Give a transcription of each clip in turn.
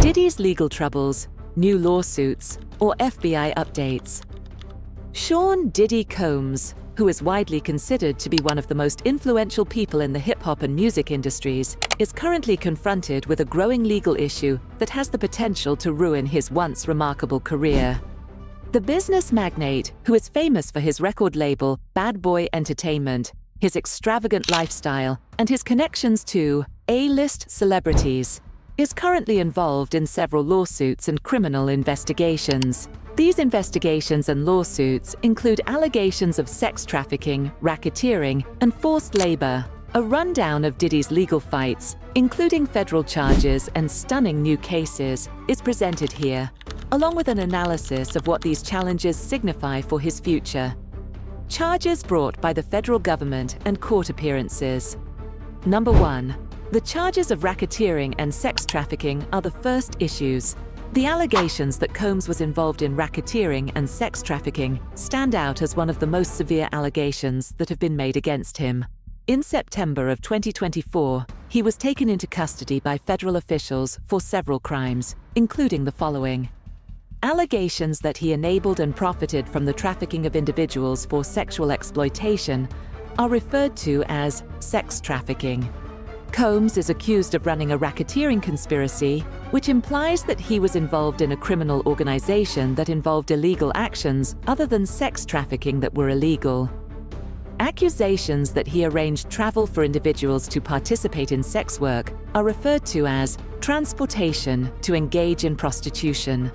Diddy's legal troubles, new lawsuits, or FBI updates. Sean "Diddy" Combs, who is widely considered to be one of the most influential people in the hip-hop and music industries, is currently confronted with a growing legal issue that has the potential to ruin his once remarkable career. The business magnate, who is famous for his record label, Bad Boy Entertainment, his extravagant lifestyle, and his connections to A-list celebrities, is currently involved in several lawsuits and criminal investigations. These investigations and lawsuits include allegations of sex trafficking, racketeering, and forced labor. A rundown of Diddy's legal fights, including federal charges and stunning new cases, is presented here, along with an analysis of what these challenges signify for his future. Charges brought by the federal government and court appearances. Number 1. The charges of racketeering and sex trafficking are the first issues. The allegations that Combs was involved in racketeering and sex trafficking stand out as one of the most severe allegations that have been made against him. In September of 2024, he was taken into custody by federal officials for several crimes, including the following. Allegations that he enabled and profited from the trafficking of individuals for sexual exploitation are referred to as sex trafficking. Combs is accused of running a racketeering conspiracy, which implies that he was involved in a criminal organization that involved illegal actions other than sex trafficking that were illegal. Accusations that he arranged travel for individuals to participate in sex work are referred to as transportation to engage in prostitution.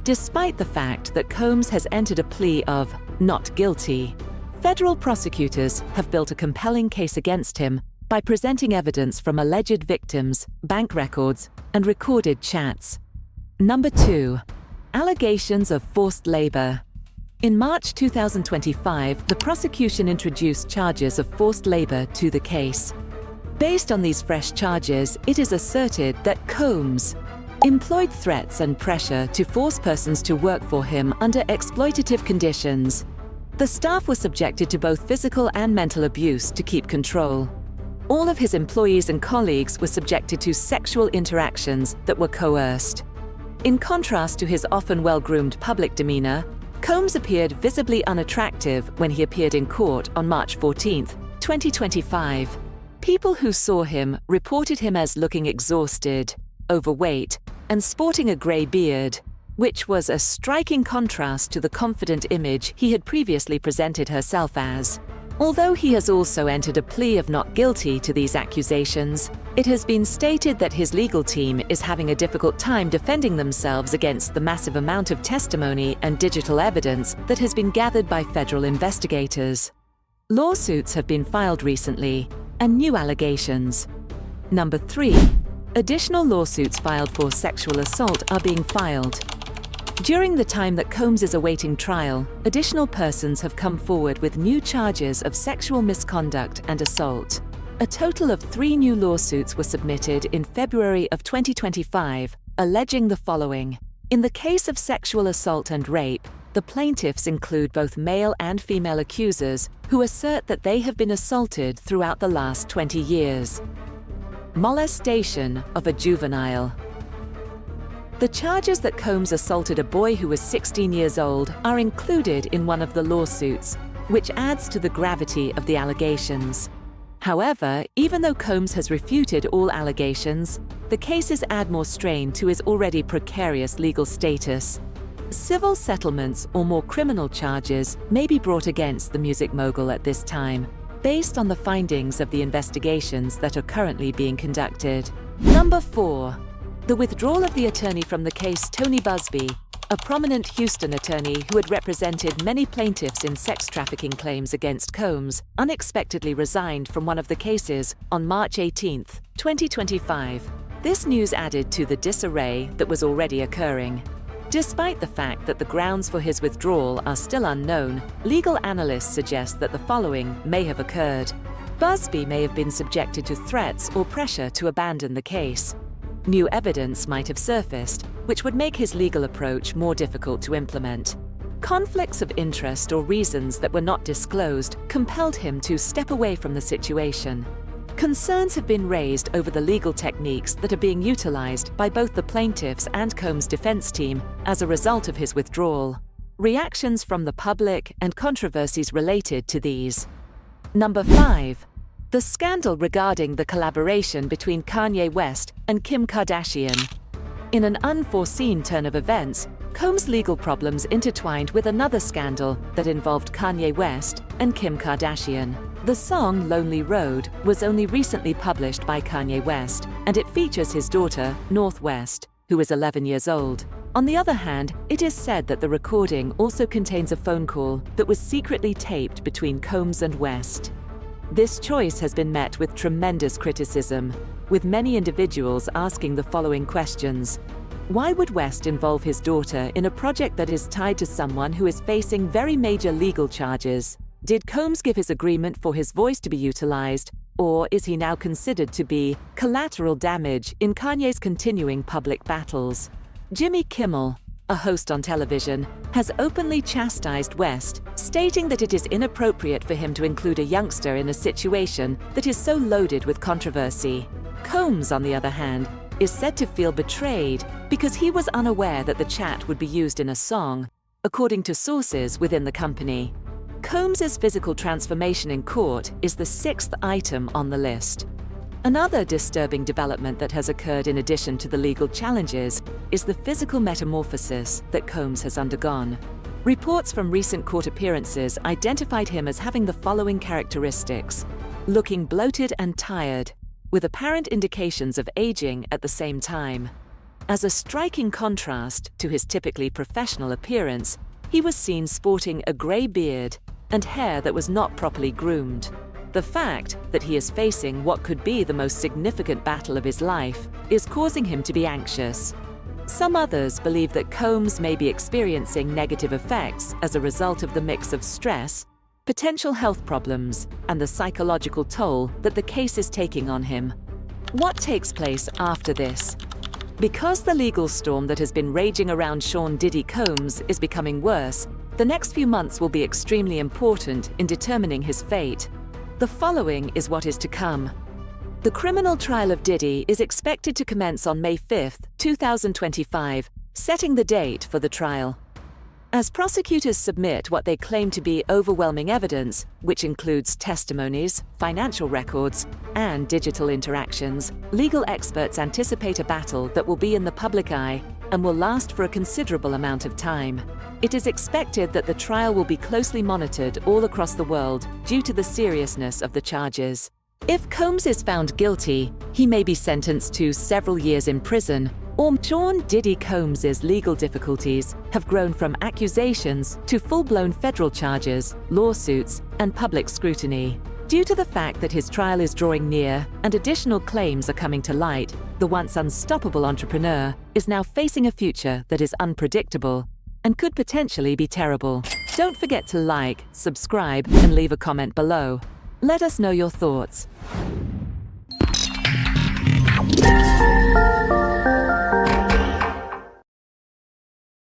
Despite the fact that Combs has entered a plea of not guilty, federal prosecutors have built a compelling case against him by presenting evidence from alleged victims, bank records, and recorded chats. Number 2. Allegations of forced labor. In March 2025, the prosecution introduced charges of forced labor to the case. Based on these fresh charges, it is asserted that Combs employed threats and pressure to force persons to work for him under exploitative conditions. The staff was subjected to both physical and mental abuse to keep control. All of his employees and colleagues were subjected to sexual interactions that were coerced. In contrast to his often well-groomed public demeanor, Combs appeared visibly unattractive when he appeared in court on March 14, 2025. People who saw him reported him as looking exhausted, overweight, and sporting a grey beard, which was a striking contrast to the confident image he had previously presented herself as. Although he has also entered a plea of not guilty to these accusations, it has been stated that his legal team is having a difficult time defending themselves against the massive amount of testimony and digital evidence that has been gathered by federal investigators. Lawsuits have been filed recently, and new allegations. Number 3. Additional lawsuits filed for sexual assault are being filed. During the time that Combs is awaiting trial, additional persons have come forward with new charges of sexual misconduct and assault. A total of 3 new lawsuits were submitted in February of 2025, alleging the following. In the case of sexual assault and rape, the plaintiffs include both male and female accusers who assert that they have been assaulted throughout the last 20 years. Molestation of a juvenile. The charges that Combs assaulted a boy who was 16 years old are included in one of the lawsuits, which adds to the gravity of the allegations. However, even though Combs has refuted all allegations, the cases add more strain to his already precarious legal status. Civil settlements or more criminal charges may be brought against the music mogul at this time, based on the findings of the investigations that are currently being conducted. Number 4. The withdrawal of the attorney from the case. Tony Busby, a prominent Houston attorney who had represented many plaintiffs in sex trafficking claims against Combs, unexpectedly resigned from one of the cases on March 18, 2025. This news added to the disarray that was already occurring. Despite the fact that the grounds for his withdrawal are still unknown, legal analysts suggest that the following may have occurred. Busby may have been subjected to threats or pressure to abandon the case. New evidence might have surfaced, which would make his legal approach more difficult to implement. Conflicts of interest or reasons that were not disclosed compelled him to step away from the situation. Concerns have been raised over the legal techniques that are being utilized by both the plaintiffs and Combs' defense team as a result of his withdrawal. Reactions from the public and controversies related to these. Number 5. The scandal regarding the collaboration between Kanye West and Kim Kardashian. In an unforeseen turn of events, Combs' legal problems intertwined with another scandal that involved Kanye West and Kim Kardashian. The song Lonely Road was only recently published by Kanye West, and it features his daughter, Northwest, who is 11 years old. On the other hand, it is said that the recording also contains a phone call that was secretly taped between Combs and West. This choice has been met with tremendous criticism, with many individuals asking the following questions. Why would West involve his daughter in a project that is tied to someone who is facing very major legal charges? Did Combs give his agreement for his voice to be utilized, or is he now considered to be collateral damage in Kanye's continuing public battles? Jimmy Kimmel, a host on television, has openly chastised West, stating that it is inappropriate for him to include a youngster in a situation that is so loaded with controversy. Combs, on the other hand, is said to feel betrayed because he was unaware that the chat would be used in a song, according to sources within the company. Combs' physical transformation in court is the 6th item on the list. Another disturbing development that has occurred in addition to the legal challenges is the physical metamorphosis that Combs has undergone. Reports from recent court appearances identified him as having the following characteristics: looking bloated and tired, with apparent indications of aging at the same time. As a striking contrast to his typically professional appearance, he was seen sporting a grey beard and hair that was not properly groomed. The fact that he is facing what could be the most significant battle of his life is causing him to be anxious. Some others believe that Combs may be experiencing negative effects as a result of the mix of stress, potential health problems, and the psychological toll that the case is taking on him. What takes place after this? Because the legal storm that has been raging around Sean Diddy Combs is becoming worse, the next few months will be extremely important in determining his fate. The following is what is to come. The criminal trial of Diddy is expected to commence on May 5, 2025, setting the date for the trial. As prosecutors submit what they claim to be overwhelming evidence, which includes testimonies, financial records, and digital interactions, legal experts anticipate a battle that will be in the public eye and will last for a considerable amount of time. It is expected that the trial will be closely monitored all across the world due to the seriousness of the charges. If Combs is found guilty, he may be sentenced to several years in prison, or Sean Diddy Combs' legal difficulties have grown from accusations to full-blown federal charges, lawsuits, and public scrutiny. Due to the fact that his trial is drawing near and additional claims are coming to light, the once unstoppable entrepreneur is now facing a future that is unpredictable and could potentially be terrible. Don't forget to like, subscribe, and leave a comment below. Let us know your thoughts.